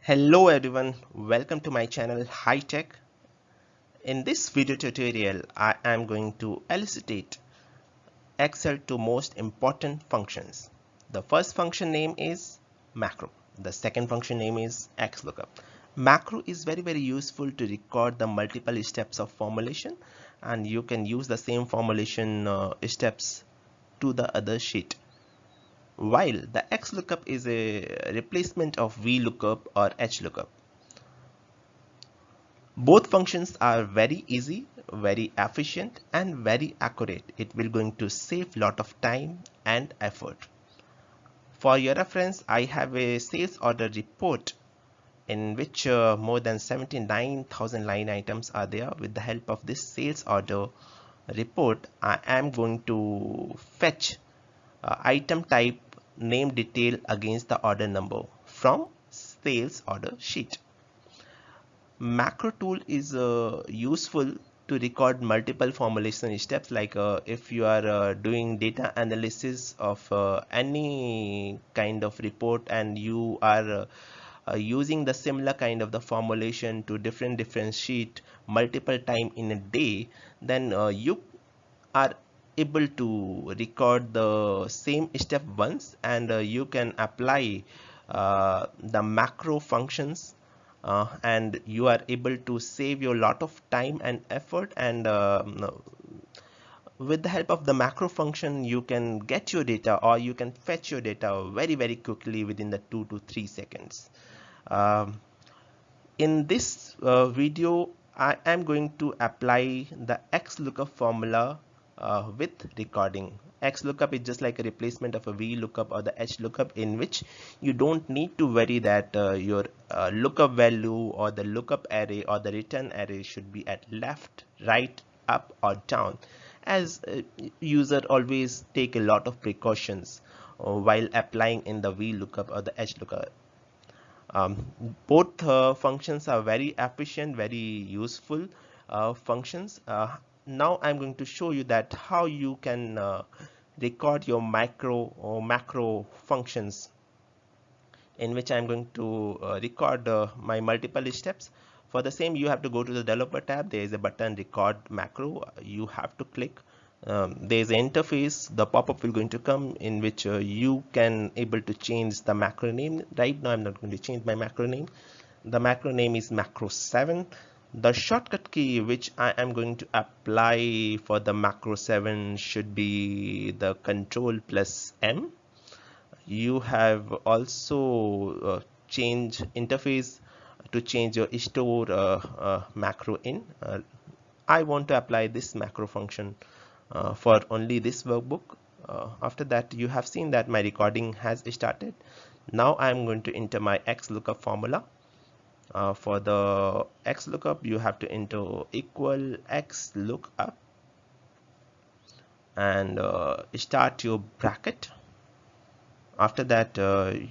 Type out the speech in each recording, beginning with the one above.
Hello everyone, welcome to my channel High Tech. In this video tutorial, I am going to elucidate Excel two most important functions. The first function name is macro. The second function name is EdgeLOOKUP. Macro is very useful to record the multiple steps of formulation, and you can use the same formulation steps to the other sheet. While the EdgeLOOKUP is a replacement of VLOOKUP or EdgeLOOKUP. Both functions are very easy, very efficient and very accurate. It will going to save lot of time and effort. For your reference, I have a sales order report in which more than 79,000 line items are there. With the help of this sales order report, I am going to fetch item type, name, detail against the order number from sales order sheet. Macro tool is useful to record multiple formulation steps, like if you are doing data analysis of any kind of report and you are using the similar kind of the formulation to different sheet multiple time in a day, then you are able to record the same step once, and you can apply the macro functions, and you are able to save your lot of time and effort. And with the help of the macro function, you can get your data, or you can fetch your data very quickly within the 2 to 3 seconds. um, in this video, I am going to apply the XLOOKUP formula with recording. XLOOKUP is just like a replacement of a VLOOKUP or the EdgeLOOKUP, in which you don't need to worry that your lookup value or the lookup array or the return array should be at left, right, up or down, as user always take a lot of precautions while applying in the VLOOKUP or the EdgeLOOKUP. Both functions are very efficient, very useful functions. Now I'm going to show you that how you can record your micro or macro functions, in which I'm going to record my multiple steps. For the same, you have to go to the developer tab. There is a button record macro. You have to click. There is an interface. The pop-up will going to come, in which you can able to change the macro name. Right now I'm not going to change my macro name. The macro name is macro 7. The shortcut key which I am going to apply for the macro 7 should be the control plus M. You have also change interface to change your store macro in. I want to apply this macro function for only this workbook. After that, you have seen that my recording has started. Now I am going to enter my XLOOKUP formula. For the XLOOKUP, you have to enter equal XLOOKUP and start your bracket. After that,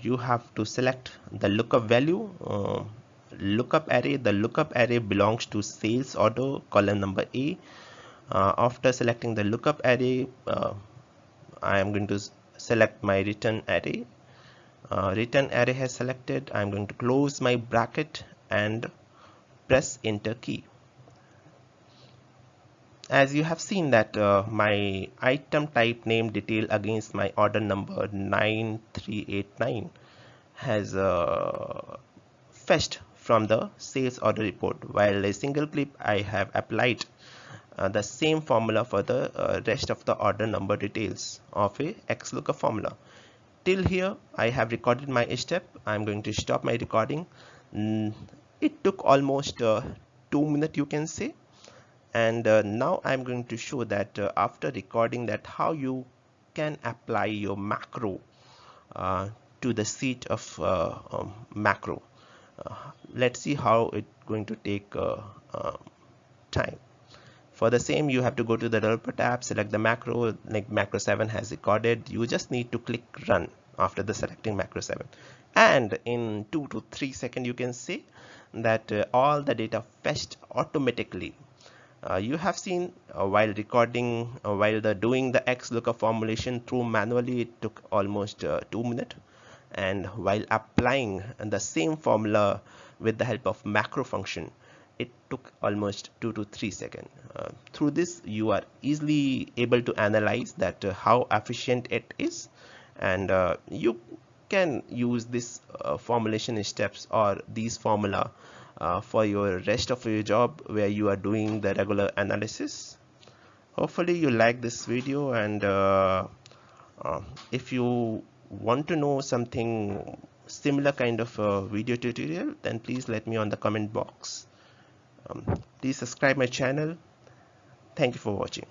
you have to select the lookup value, lookup array. The lookup array belongs to sales order column number A. After selecting the lookup array, I am going to select my return array. Return array has selected. I'm going to close my bracket and press enter key. As you have seen that my item type, name, detail against my order number 9389 has fetched from the sales order report. While a single clip, I have applied the same formula for the rest of the order number details of a XLOOKUP formula. Till here I have recorded my step. I'm going to stop my recording. It took almost 2 minutes, you can say. And now I'm going to show that after recording, that how you can apply your macro to the sheet of macro. Let's see how it's going to take time. For the same, you have to go to the developer tab, select the macro, like macro 7 has recorded. You just need to click run after the selecting macro 7, and in 2 to 3 seconds you can see that all the data fetched automatically. You have seen while recording, while doing the XLOOKUP formulation through manually, it took almost 2 minutes. and while applying the same formula with the help of macro function, it took almost 2 to 3 seconds. Through this, you are easily able to analyze that how efficient it is, and you can use this formulation steps or these formula for your rest of your job where you are doing the regular analysis. Hopefully you like this video, and if you want to know something similar kind of video tutorial, then please let me on the comment box. Please subscribe my channel. Thank you for watching.